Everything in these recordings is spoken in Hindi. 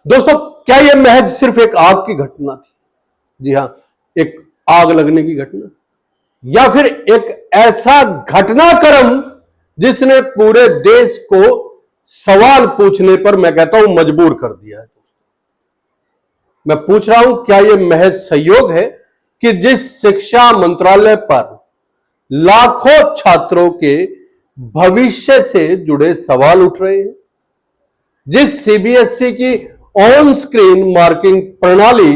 दोस्तों, क्या यह महज सिर्फ एक आग की घटना थी? जी हां, एक आग लगने की घटना, या फिर एक ऐसा घटनाक्रम जिसने पूरे देश को सवाल पूछने पर, मैं कहता हूं, मजबूर कर दिया है। मैं पूछ रहा हूं, क्या यह महज संयोग है कि जिस शिक्षा मंत्रालय पर लाखों छात्रों के भविष्य से जुड़े सवाल उठ रहे हैं, जिस सीबीएसई की ऑन स्क्रीन मार्किंग प्रणाली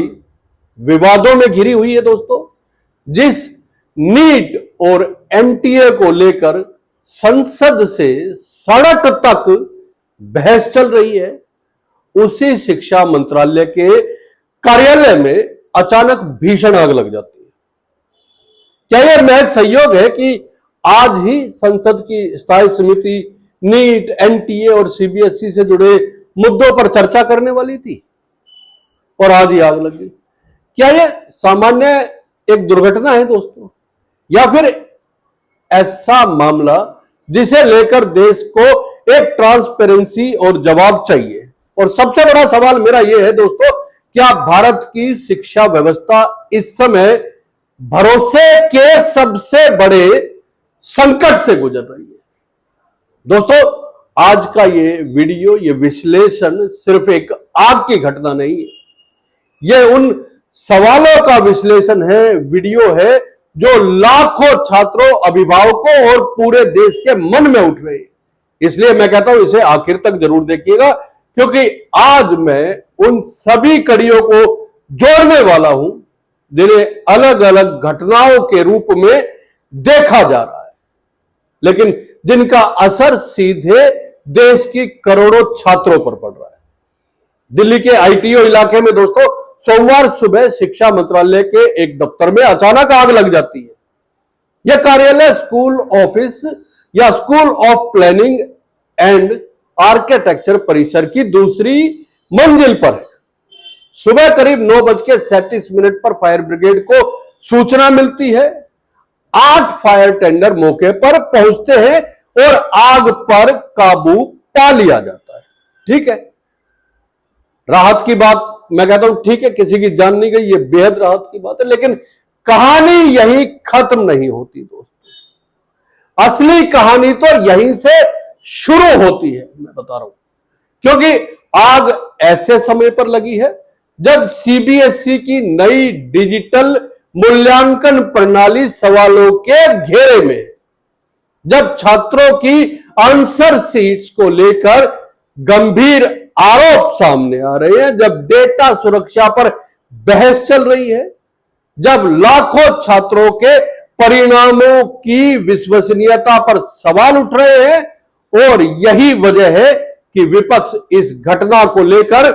विवादों में घिरी हुई है दोस्तों, जिस नीट और एनटीए को लेकर संसद से सड़क तक बहस चल रही है, उसी शिक्षा मंत्रालय के कार्यालय में अचानक भीषण आग लग जाती है। क्या यह महज संयोग है कि आज ही संसद की स्थायी समिति नीट, एनटीए और सीबीएसई से जुड़े मुद्दों पर चर्चा करने वाली थी और आज ही आग लग गई? क्या यह सामान्य एक दुर्घटना है दोस्तों, या फिर ऐसा मामला जिसे लेकर देश को एक ट्रांसपेरेंसी और जवाब चाहिए? और सबसे बड़ा सवाल मेरा यह है दोस्तों, क्या भारत की शिक्षा व्यवस्था इस समय भरोसे के सबसे बड़े संकट से गुजर रही है? दोस्तों, आज का ये वीडियो, ये विश्लेषण सिर्फ एक आग की घटना नहीं है, यह उन सवालों का विश्लेषण है, वीडियो है जो लाखों छात्रों, अभिभावकों और पूरे देश के मन में उठ रहे हैं। इसलिए मैं कहता हूं, इसे आखिर तक जरूर देखिएगा, क्योंकि आज मैं उन सभी कड़ियों को जोड़ने वाला हूं जिन्हें अलग अलग घटनाओं के रूप में देखा जा रहा है, लेकिन जिनका असर सीधे देश की करोड़ों छात्रों पर पड़ रहा है। दिल्ली के आईटीओ इलाके में दोस्तों सोमवार सुबह शिक्षा मंत्रालय के एक दफ्तर में अचानक आग लग जाती है। यह कार्यालय स्कूल ऑफिस या school of planning and architecture परिसर की दूसरी मंजिल पर है। सुबह करीब 9:37 पर फायर ब्रिगेड को सूचना मिलती है। 8 फायर टेंडर मौके पर पहुंचते हैं और आग पर काबू पा लिया जाता है। ठीक है, राहत की बात, मैं कहता हूं ठीक है, किसी की जान नहीं गई, ये बेहद राहत की बात है, लेकिन कहानी यही खत्म नहीं होती दोस्तों। असली कहानी तो यहीं से शुरू होती है, मैं बता रहा हूं, क्योंकि आग ऐसे समय पर लगी है जब सीबीएसई की नई डिजिटल मूल्यांकन प्रणाली सवालों के घेरे में, जब छात्रों की आंसर शीट्स को लेकर गंभीर आरोप सामने आ रहे हैं, जब डेटा सुरक्षा पर बहस चल रही है, जब लाखों छात्रों के परिणामों की विश्वसनीयता पर सवाल उठ रहे हैं, और यही वजह है कि विपक्ष इस घटना को लेकर,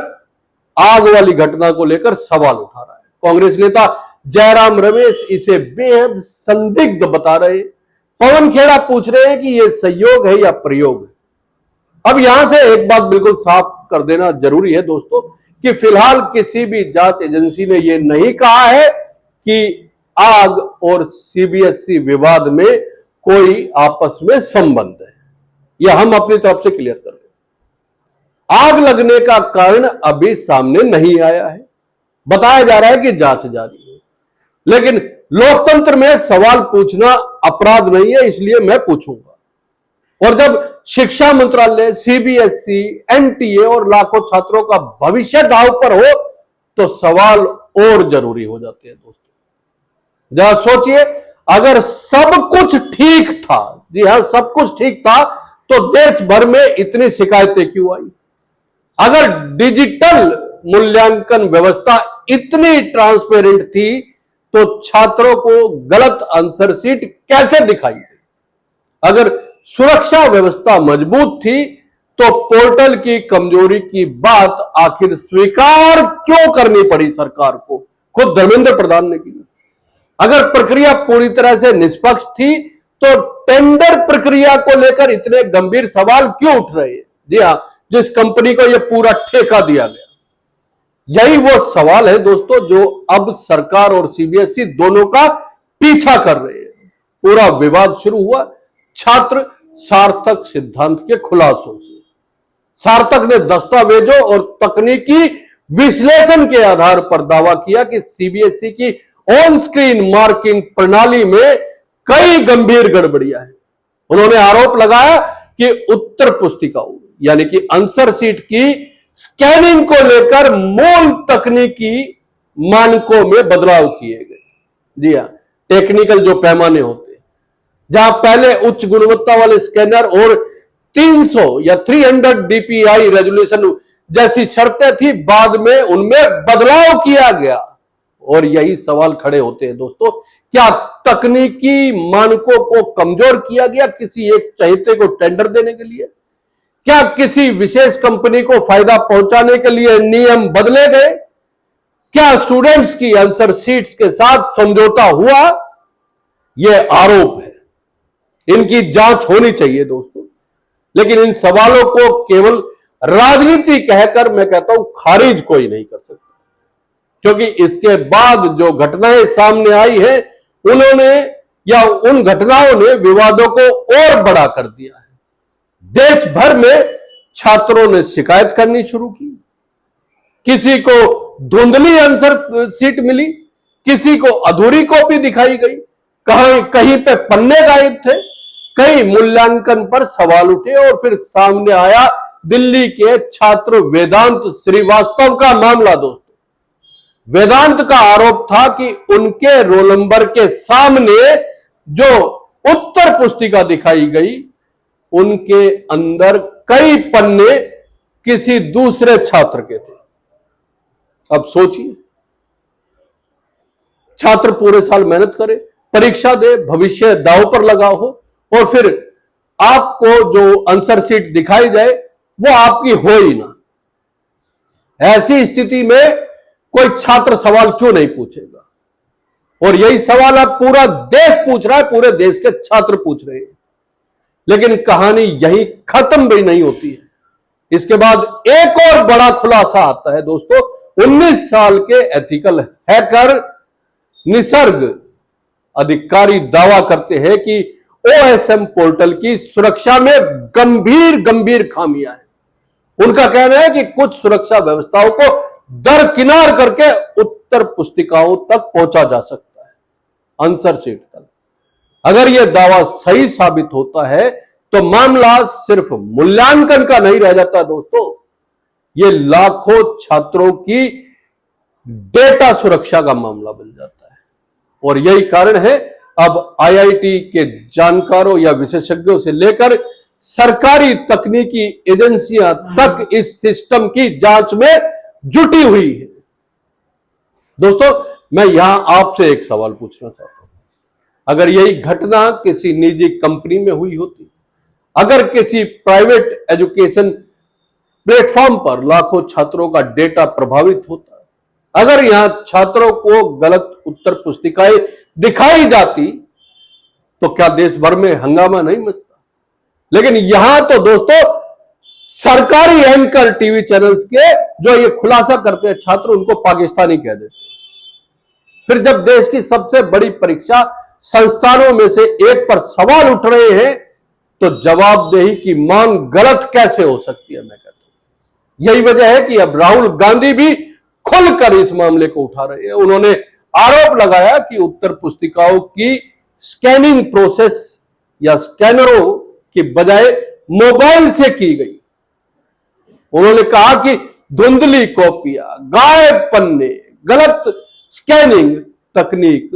आग वाली घटना को लेकर सवाल उठा रहा है। कांग्रेस नेता जयराम रमेश इसे बेहद संदिग्ध बता रहे हैं। पवन खेड़ा पूछ रहे हैं कि यह संयोग है या प्रयोग है। अब यहां से एक बात बिल्कुल साफ कर देना जरूरी है दोस्तों, कि फिलहाल किसी भी जांच एजेंसी ने यह नहीं कहा है कि आग और सीबीएसई विवाद में कोई आपस में संबंध है। यह हम अपनी तरफ से क्लियर कर रहे हैं। आग लगने का कारण अभी सामने नहीं आया है, बताया जा रहा है कि जांच जारी है, लेकिन लोकतंत्र में सवाल पूछना अपराध नहीं है, इसलिए मैं पूछूंगा। और जब शिक्षा मंत्रालय, सीबीएसई, एनटीए और लाखों छात्रों का भविष्य दांव पर हो, तो सवाल और जरूरी हो जाते हैं दोस्तों। जरा सोचिए, अगर सब कुछ ठीक था, जी हां, सब कुछ ठीक था, तो देश भर में इतनी शिकायतें क्यों आई? अगर डिजिटल मूल्यांकन व्यवस्था इतनी ट्रांसपेरेंट थी, तो छात्रों को गलत आंसर शीट कैसे दिखाई दी? अगर सुरक्षा व्यवस्था मजबूत थी, तो पोर्टल की कमजोरी की बात आखिर स्वीकार क्यों करनी पड़ी सरकार को? खुद धर्मेंद्र प्रधान ने की। अगर प्रक्रिया पूरी तरह से निष्पक्ष थी, तो टेंडर प्रक्रिया को लेकर इतने गंभीर सवाल क्यों उठ रहे हैं? जी हां, जिस कंपनी को यह पूरा ठेका दिया गया। यही वो सवाल है दोस्तों जो अब सरकार और सीबीएसई दोनों का पीछा कर रहे हैं। पूरा विवाद शुरू हुआ छात्र सार्थक सिद्धांत के खुलासों से। सार्थक ने दस्तावेजों और तकनीकी विश्लेषण के आधार पर दावा किया कि सीबीएसई की ऑन स्क्रीन मार्किंग प्रणाली में कई गंभीर गड़बड़ियां हैं। उन्होंने आरोप लगाया कि उत्तर पुस्तिकाओं यानी कि आंसर शीट की स्कैनिंग को लेकर मूल तकनीकी मानकों में बदलाव किए गए। जी हां, टेक्निकल जो पैमाने होते हैं, जहां पहले उच्च गुणवत्ता वाले स्कैनर और 300 या 300 डीपीआई रेजोल्यूशन जैसी शर्तें थी, बाद में उनमें बदलाव किया गया। और यही सवाल खड़े होते हैं दोस्तों, क्या तकनीकी मानकों को कमजोर किया गया किसी एक चहेते को टेंडर देने के लिए? क्या किसी विशेष कंपनी को फायदा पहुंचाने के लिए नियम बदले गए? क्या स्टूडेंट्स की आंसर शीट्स के साथ समझौता हुआ? यह आरोप है, इनकी जांच होनी चाहिए दोस्तों। लेकिन इन सवालों को केवल राजनीति कहकर मैं कहता हूं खारिज कोई नहीं कर सकता, क्योंकि इसके बाद जो घटनाएं सामने आई है, उन्होंने या उन घटनाओं ने विवादों को और बड़ा कर दिया है। देश भर में छात्रों ने शिकायत करनी शुरू की। किसी को धुंधली आंसर शीट मिली, किसी को अधूरी कॉपी दिखाई गई, कहीं पे पन्ने गायब थे, कई मूल्यांकन पर सवाल उठे। और फिर सामने आया दिल्ली के छात्र वेदांत श्रीवास्तव का मामला दोस्तों। वेदांत का आरोप था कि उनके रोल नंबर के सामने जो उत्तर पुस्तिका दिखाई गई, उनके अंदर कई पन्ने किसी दूसरे छात्र के थे। अब सोचिए, छात्र पूरे साल मेहनत करे, परीक्षा दे, भविष्य दांव पर लगा हो, और फिर आपको जो आंसर शीट दिखाई जाए वो आपकी हो ही ना। ऐसी स्थिति में कोई छात्र सवाल क्यों नहीं पूछेगा? और यही सवाल अब पूरा देश पूछ रहा है, पूरे देश के छात्र पूछ रहे हैं। लेकिन कहानी यही खत्म भी नहीं होती है। इसके बाद एक और बड़ा खुलासा आता है दोस्तों। 19 साल के एथिकल हैकर निसर्ग अधिकारी दावा करते हैं कि ओएसएम पोर्टल की सुरक्षा में गंभीर खामियां हैं। उनका कहना है कि कुछ सुरक्षा व्यवस्थाओं को दरकिनार करके उत्तर पुस्तिकाओं तक पहुंचा जा सकता है, आंसर शीट तक। अगर यह दावा सही साबित होता है तो मामला सिर्फ मूल्यांकन का नहीं रह जाता दोस्तों, यह लाखों छात्रों की डेटा सुरक्षा का मामला बन जाता है। और यही कारण है अब आईआईटी के जानकारों या विशेषज्ञों से लेकर सरकारी तकनीकी एजेंसियां तक इस सिस्टम की जांच में जुटी हुई है। दोस्तों, मैं यहां आपसे एक सवाल पूछना चाहता हूं। अगर यही घटना किसी निजी कंपनी में हुई होती, अगर किसी प्राइवेट एजुकेशन प्लेटफॉर्म पर लाखों छात्रों का डेटा प्रभावित होता, अगर यहां छात्रों को गलत उत्तर पुस्तिकाएं दिखाई जाती, तो क्या देश भर में हंगामा नहीं मचता? लेकिन यहां तो दोस्तों सरकारी एंकर टीवी चैनल्स के जो ये खुलासा करते हैं छात्र, उनको पाकिस्तानी कह देते हैं। फिर जब देश की सबसे बड़ी परीक्षा संस्थानों में से एक पर सवाल उठ रहे हैं, तो जवाबदेही की मांग गलत कैसे हो सकती है? मैं कहता हूं यही वजह है कि अब राहुल गांधी भी खुलकर इस मामले को उठा रहे हैं। उन्होंने आरोप लगाया कि उत्तर पुस्तिकाओं की स्कैनिंग प्रोसेस या स्कैनरों की बजाय मोबाइल से की गई। उन्होंने कहा कि धुंधली कॉपियां, गायब पन्ने, गलत स्कैनिंग तकनीक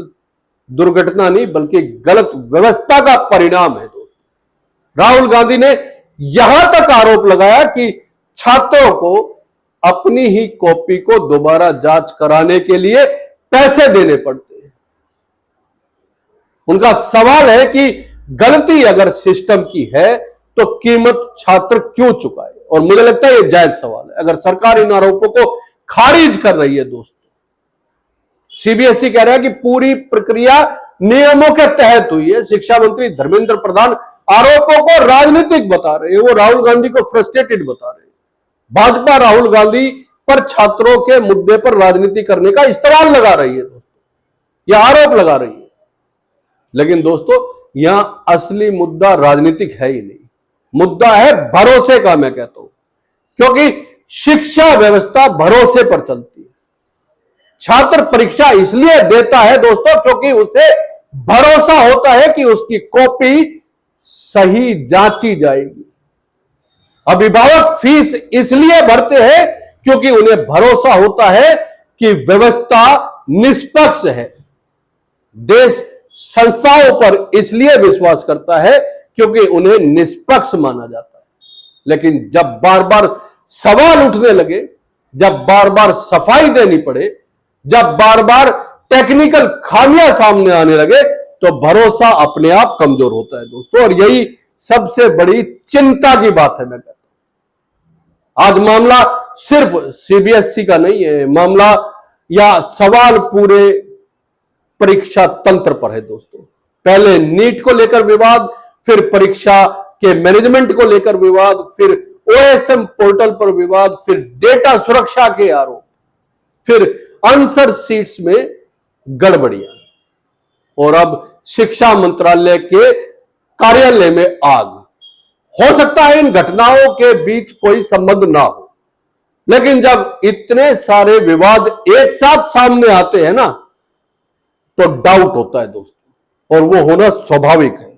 दुर्घटना नहीं बल्कि गलत व्यवस्था का परिणाम है। राहुल गांधी ने यहां तक आरोप लगाया कि छात्रों को अपनी ही कॉपी को दोबारा जांच कराने के लिए पैसे देने पड़ते हैं। उनका सवाल है कि गलती अगर सिस्टम की है तो कीमत छात्र क्यों चुकाए? और मुझे लगता है यह जायज सवाल है। अगर सरकार इन आरोपों को खारिज कर रही है दोस्तों, सीबीएसई कह रहा है कि पूरी प्रक्रिया नियमों के तहत हुई है। शिक्षा मंत्री धर्मेंद्र प्रधान आरोपों को राजनीतिक बता रहे हैं, वो राहुल गांधी को फ्रस्ट्रेटेड बता रहे हैं। भाजपा राहुल गांधी पर छात्रों के मुद्दे पर राजनीति करने का इस्तेमाल लगा रही है दोस्तों, यह आरोप लगा रही है। लेकिन दोस्तों, यहां असली मुद्दा राजनीतिक है ही नहीं, मुद्दा है भरोसे का। मैं कहता हूं क्योंकि शिक्षा व्यवस्था भरोसे पर चलती है। छात्र परीक्षा इसलिए देता है दोस्तों क्योंकि उसे भरोसा होता है कि उसकी कॉपी सही जांची जाएगी। अभिभावक फीस इसलिए भरते हैं क्योंकि उन्हें भरोसा होता है कि व्यवस्था निष्पक्ष है। देश संस्थाओं पर इसलिए विश्वास करता है क्योंकि उन्हें निष्पक्ष माना जाता है। लेकिन जब बार बार सवाल उठने लगे, जब बार बार सफाई देनी पड़े, जब बार बार टेक्निकल खामियां सामने आने लगे, तो भरोसा अपने आप कमजोर होता है दोस्तों। और यही सबसे बड़ी चिंता की बात है। मैं कहता हूं आज मामला सिर्फ सीबीएसई का नहीं है, मामला या सवाल पूरे परीक्षा तंत्र पर है दोस्तों। पहले नीट को लेकर विवाद, फिर परीक्षा के मैनेजमेंट को लेकर विवाद, फिर ओएसएम पोर्टल पर विवाद, फिर डेटा सुरक्षा के आरोप, फिर आंसर शीट्स में गड़बड़ियां, और अब शिक्षा मंत्रालय के कार्यालय में आग। हो सकता है इन घटनाओं के बीच कोई संबंध ना हो, लेकिन जब इतने सारे विवाद एक साथ सामने आते हैं ना, तो डाउट होता है दोस्तों, और वो होना स्वाभाविक है।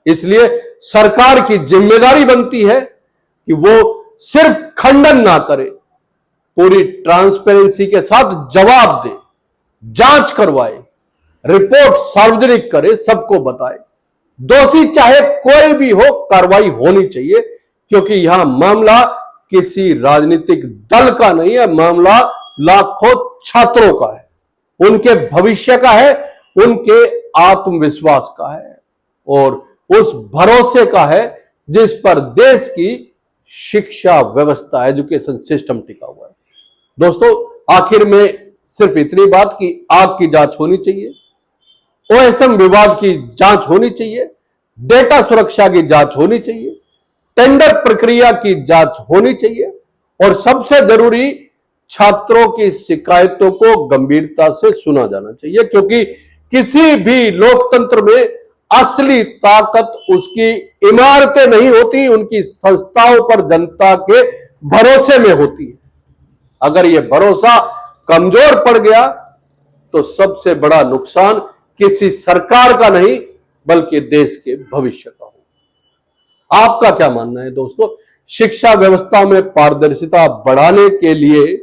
इसलिए सरकार की जिम्मेदारी बनती है कि वो सिर्फ खंडन ना करे, पूरी ट्रांसपेरेंसी के साथ जवाब दे, जांच करवाए, रिपोर्ट सार्वजनिक करे, सबको बताए। दोषी चाहे कोई भी हो, कार्रवाई होनी चाहिए, क्योंकि यहां मामला किसी राजनीतिक दल का नहीं है, मामला लाखों छात्रों का है, उनके भविष्य का है, उनके आत्मविश्वास का है, और उस भरोसे का है जिस पर देश की शिक्षा व्यवस्था, एजुकेशन सिस्टम टिका हुआ है। दोस्तों, आखिर में सिर्फ इतनी बात कि आग की जांच होनी चाहिए, ओएसएम विवाद की जांच होनी चाहिए, डेटा सुरक्षा की जांच होनी चाहिए, टेंडर प्रक्रिया की जांच होनी चाहिए, और सबसे जरूरी छात्रों की शिकायतों को गंभीरता से सुना जाना चाहिए, क्योंकि किसी भी लोकतंत्र में असली ताकत उसकी इमारतें नहीं होती, उनकी संस्थाओं पर जनता के भरोसे में होती है। अगर यह भरोसा कमजोर पड़ गया तो सबसे बड़ा नुकसान किसी सरकार का नहीं बल्कि देश के भविष्य का हो। आपका क्या मानना है दोस्तों? शिक्षा व्यवस्था में पारदर्शिता बढ़ाने के लिए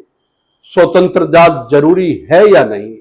स्वतंत्र जांच जरूरी है या नहीं?